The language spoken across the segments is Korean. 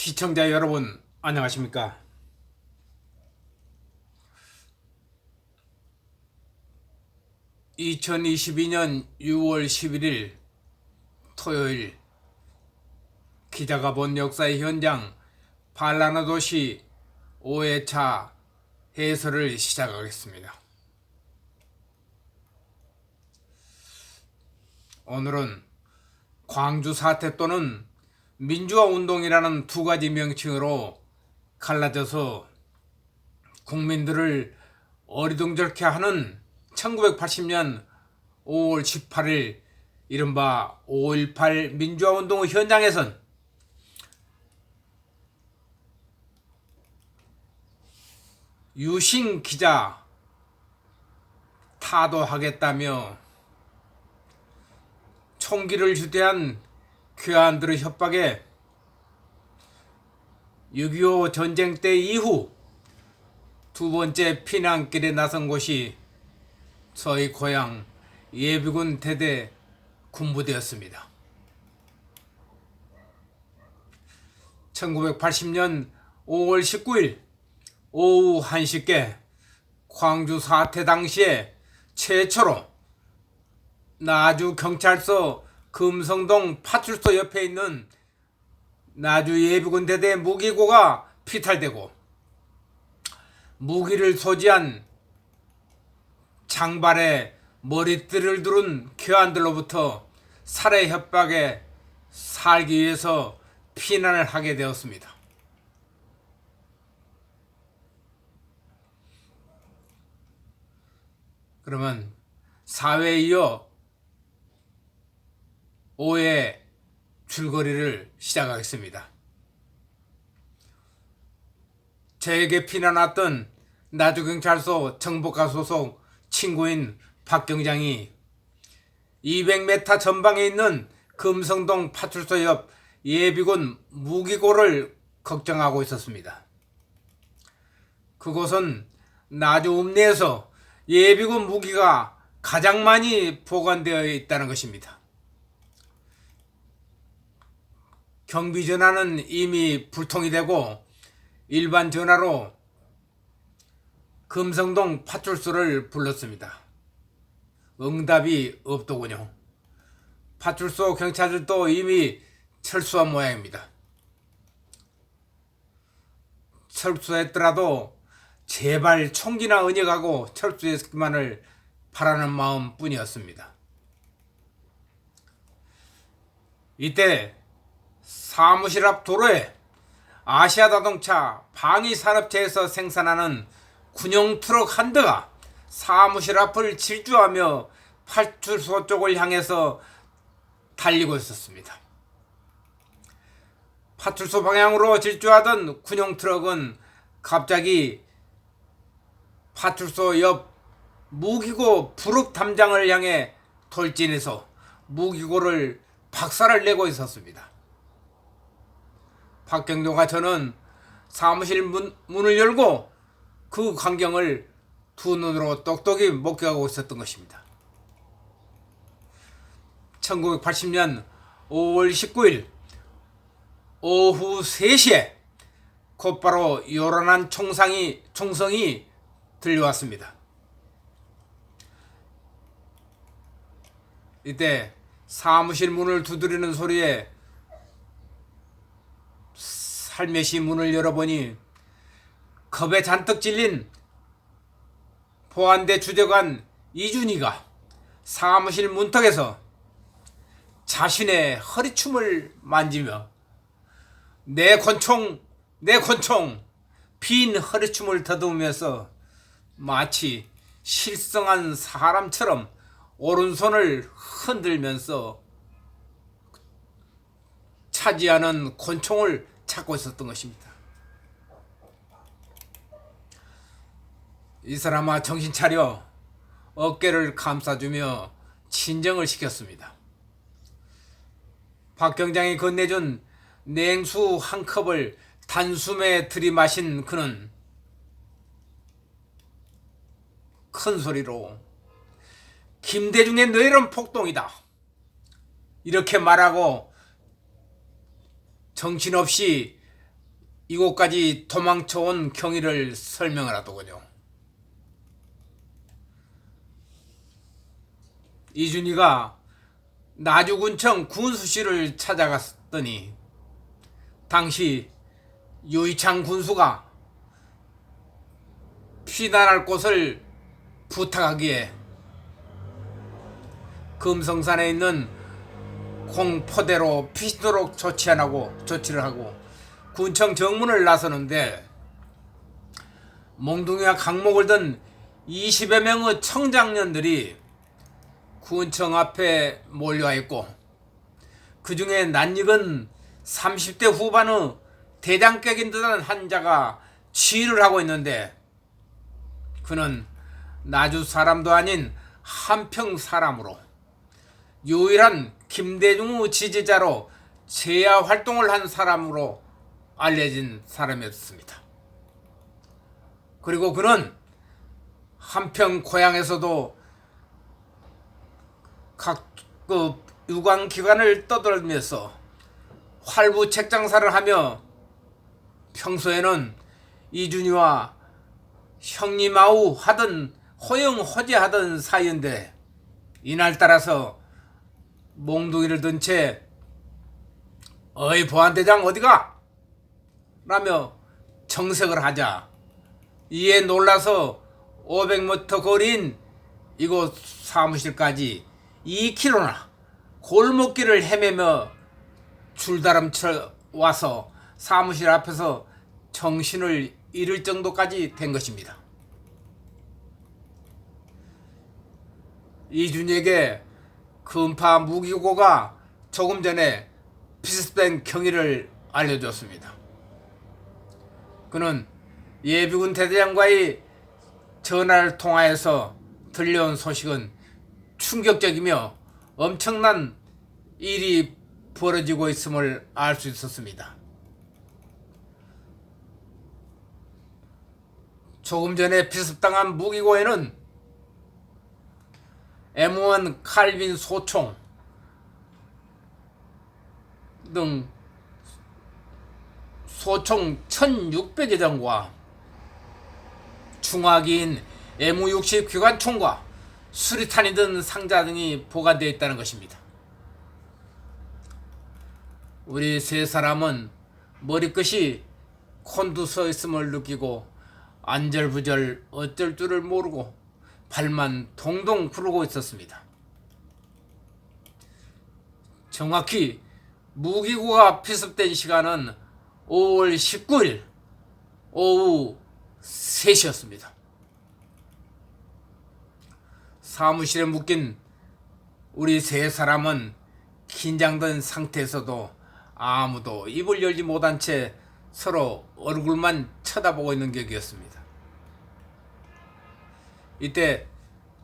시청자 여러분 안녕하십니까? 2022년 6월 11일 토요일 기자가 본 역사의 현장 발라너 도시 5회차 해설을 시작하겠습니다. 오늘은 광주 사태 또는 민주화 운동이라는 두 가지 명칭으로 갈라져서 국민들을 어리둥절케 하는 1980년 5월 18일 이른바 5.18 민주화 운동의 현장에선 유신 기자 타도하겠다며 총기를 휴대한 괴한들의 협박에 6.25 전쟁 때 이후 두 번째 피난길에 나선 곳이 저희 고향 예비군 대대 군부대였습니다. 1980년 5월 19일 오후 1시께 광주 사태 당시에 최초로 나주 경찰서 금성동 파출소 옆에 있는 나주 예비군 대대 무기고가 피탈되고 무기를 소지한 장발에 머리띠를 두른 괴한들로부터 살해 협박에 살기 위해서 피난을 하게 되었습니다. 그러면 4회에 이어 5회 줄거리를 시작하겠습니다. 저에게 피난 왔던 나주경찰서 정복과 소속 친구인 박경장이 200m 전방에 있는 금성동 파출소 옆 예비군 무기고를 걱정하고 있었습니다. 그곳은 나주 읍내에서 예비군 무기가 가장 많이 보관되어 있다는 것입니다. 경비 전화는 이미 불통이 되고 일반 전화로 금성동 파출소를 불렀습니다. 응답이 없더군요. 파출소 경찰들도 이미 철수한 모양입니다. 철수했더라도 제발 총기나 은닉하고 철수했기만을 바라는 마음 뿐이었습니다. 이때 사무실 앞 도로에 아시아자동차 방위산업체에서 생산하는 군용 트럭 한 대가 사무실 앞을 질주하며 파출소 쪽을 향해서 달리고 있었습니다. 파출소 방향으로 질주하던 군용 트럭은 갑자기 파출소 옆 무기고 부륵 담장을 향해 돌진해서 무기고를 박살을 내고 있었습니다. 박경도가 저는 사무실 문을 열고 그 광경을 두 눈으로 똑똑히 목격하고 있었던 것입니다. 1980년 5월 19일 오후 3시에 곧바로 요란한 총성이 들려왔습니다. 이때 사무실 문을 두드리는 소리에 살며시 문을 열어보니 겁에 잔뜩 질린 보안대 주재관 이준희가 사무실 문턱에서 자신의 허리춤을 만지며 내 권총 빈 허리춤을 더듬으면서 마치 실성한 사람처럼 오른손을 흔들면서 차지하는 권총을 찾고 있었던 것입니다. 이 사람아 정신 차려 어깨를 감싸주며 진정을 시켰습니다. 박 경장이 건네준 냉수 한 컵을 단숨에 들이마신 그는 큰 소리로 김대중의 뇌론 폭동이다 이렇게 말하고 정신없이 이곳까지 도망쳐온 경위를 설명을 하더군요. 이준희가 나주군청 군수실을 찾아갔더니 당시 유이창 군수가 피난할 곳을 부탁하기에 금성산에 있는 공포대로 피도록 조치를 하고 군청 정문을 나서는데 몽둥이와 강목을 든 20여 명의 청장년들이 군청 앞에 몰려와 있고 그 중에 낯익은 30대 후반의 대장격인 듯한 한 자가 지휘를 하고 있는데 그는 나주 사람도 아닌 한평 사람으로 유일한 김대중의 지지자로 제야 활동을 한 사람으로 알려진 사람이었습니다. 그리고 그는 한평 고향에서도 각 유관기관을 떠돌면서 활부 책장사를 하며 평소에는 이준희와 형님아우 하던 호영호재하던 사이인데 이날따라서 몽둥이를 든 채 어이 보안대장 어디가? 라며 정색을 하자 이에 놀라서 500m 거리인 이곳 사무실까지 2km나 골목길을 헤매며 줄다름쳐 와서 사무실 앞에서 정신을 잃을 정도까지 된 것입니다. 이준희에게 금파 무기고가 조금 전에 비습된 경위를 알려줬습니다. 그는 예비군 대대장과의 전화를 통하여서 들려온 소식은 충격적이며 엄청난 일이 벌어지고 있음을 알 수 있었습니다. 조금 전에 비습당한 무기고에는 M1 칼빈 소총 등 소총 1600여 장과 중화기인 M60 기관총과 수리탄이 든 상자 등이 보관되어 있다는 것입니다. 우리 세 사람은 머리끝이 곤두서 있음을 느끼고 안절부절 어쩔 줄을 모르고 발만 동동 구르고 있었습니다. 정확히 무기고가 피습된 시간은 5월 19일 오후 3시였습니다. 사무실에 묶인 우리 세 사람은 긴장된 상태에서도 아무도 입을 열지 못한 채 서로 얼굴만 쳐다보고 있는 격이었습니다. 이때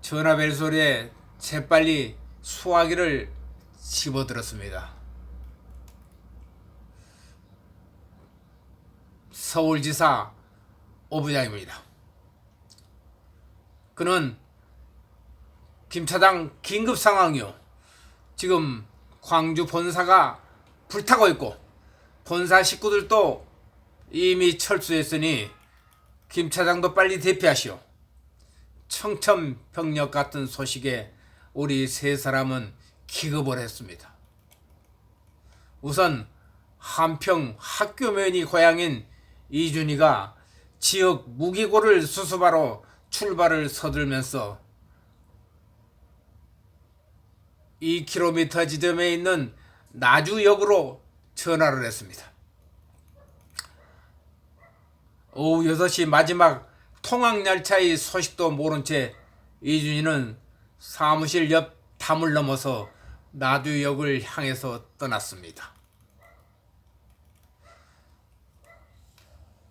전화벨 소리에 재빨리 수화기를 집어들었습니다. 서울지사 오부장입니다. 그는 김 차장 긴급 상황이요. 지금 광주 본사가 불타고 있고 본사 식구들도 이미 철수했으니 김 차장도 빨리 대피하시오. 청천벽력 같은 소식에 우리 세 사람은 기겁을 했습니다. 우선 한평 학교면이 고향인 이준희가 지역 무기고를 수습하러 출발을 서둘면서 2km 지점에 있는 나주역으로 전화를 했습니다. 오후 6시 마지막 통학열차의 소식도 모른 채 이준희는 사무실 옆 담을 넘어서 나주역을 향해서 떠났습니다.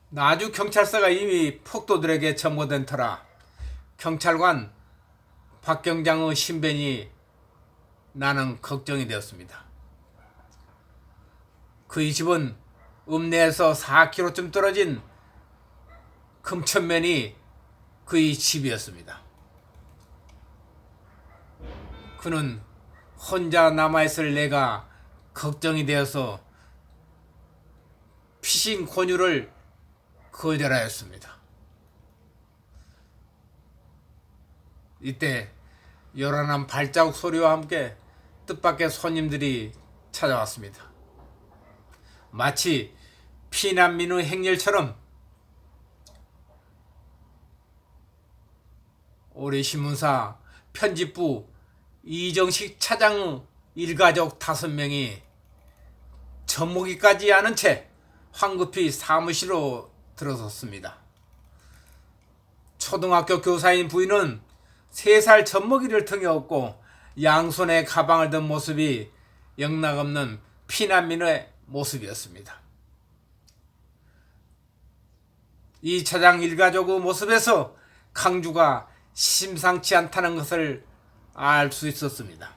나주 경찰서가 이미 폭도들에게 점거된 터라 경찰관 박경장의 신변이 나는 걱정이 되었습니다. 그의 집은 읍내에서 4km쯤 떨어진 금천면이 그의 집이었습니다. 그는 혼자 남아있을 내가 걱정이 되어서 피싱 권유를 거절하였습니다. 이때 요란한 발자국 소리와 함께 뜻밖의 손님들이 찾아왔습니다. 마치 피난민의 행렬처럼 우리 신문사 편집부 이정식 차장의 일가족 5명이 젖먹이까지 않은 채 황급히 사무실로 들어섰습니다. 초등학교 교사인 부인은 3살 젖먹이를 등에 업고 양손에 가방을 든 모습이 영락없는 피난민의 모습이었습니다. 이 차장 일가족의 모습에서 광주가 심상치 않다는 것을 알 수 있었습니다.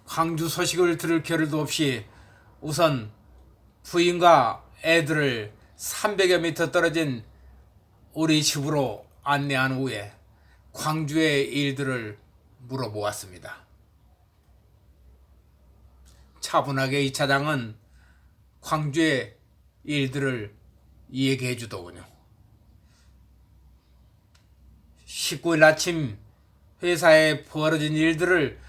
광주 소식을 들을 겨를도 없이 우선 부인과 애들을 300여 미터 떨어진 우리 집으로 안내한 후에 광주의 일들을 물어보았습니다. 차분하게 이 차장은 광주의 일들을 얘기해 주더군요. 19일 아침 회사에 벌어진 일들을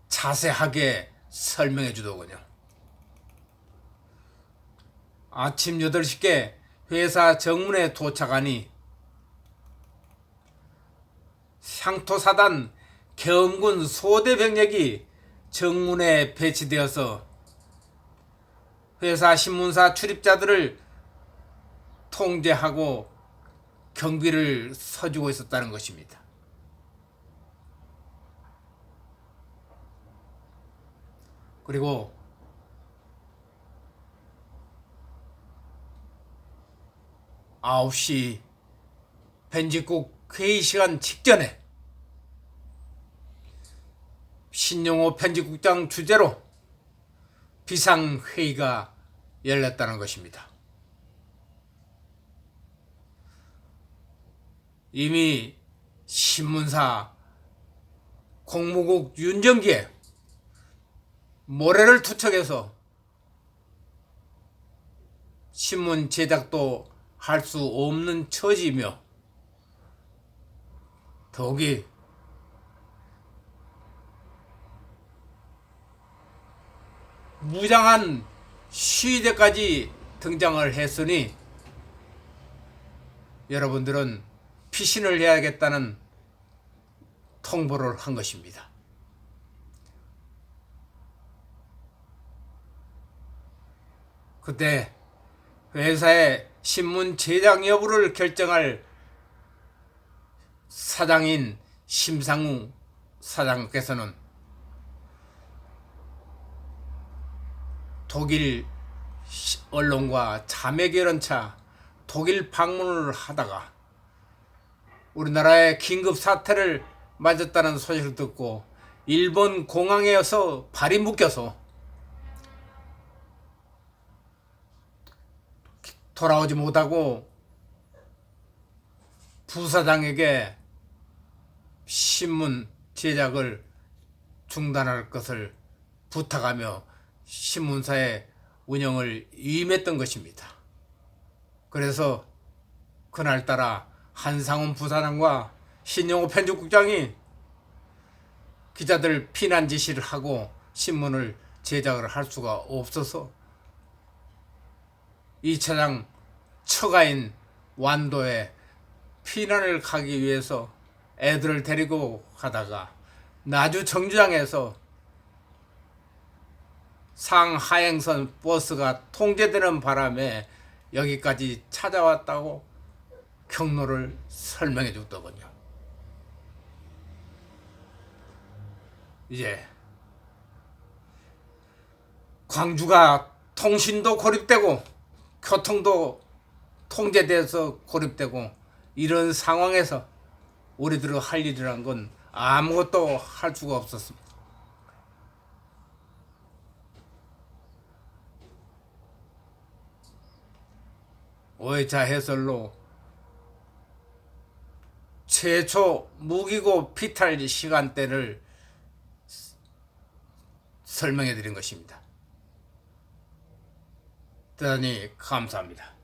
자세하게 설명해 주더군요. 아침 8시께 회사 정문에 도착하니 향토사단 계엄군 소대병력이 정문에 배치되어서 회사 신문사 출입자들을 통제하고 경비를 서주고 있었다는 것입니다. 그리고 9시 편집국 회의 시간 직전에 신용호 편집국장 주재로 비상회의가 열렸다는 것입니다. 이미 신문사 공무국 윤정기에 모래를 투척해서 신문 제작도 할 수 없는 처지이며 더욱이 무장한 시위대까지 등장을 했으니 여러분들은 피신을 해야겠다는 통보를 한 것입니다. 그때 회사의 신문 제작 여부를 결정할 사장인 심상우 사장께서는 독일 언론과 자매결연차 독일 방문을 하다가 우리나라의 긴급 사태를 맞았다는 소식을 듣고 일본 공항에서 발이 묶여서 돌아오지 못하고 부사장에게 신문 제작을 중단할 것을 부탁하며 신문사의 운영을 위임했던 것입니다. 그래서 그날따라 한상훈 부사장과 신용호 편집국장이 기자들 피난 지시를 하고 신문을 제작을 할 수가 없어서 이 차장 처가인 완도에 피난을 가기 위해서 애들을 데리고 가다가 나주 정류장에서 상하행선 버스가 통제되는 바람에 여기까지 찾아왔다고 경로를 설명해 줬더군요. 이제 광주가 통신도 고립되고 교통도 통제돼서 고립되고 이런 상황에서 우리들의 할 일이란 건 아무것도 할 수가 없었습니다. 오해차 해설로 최초 무기고 피탈 시간대를 설명해 드린 것입니다. 대단히 감사합니다.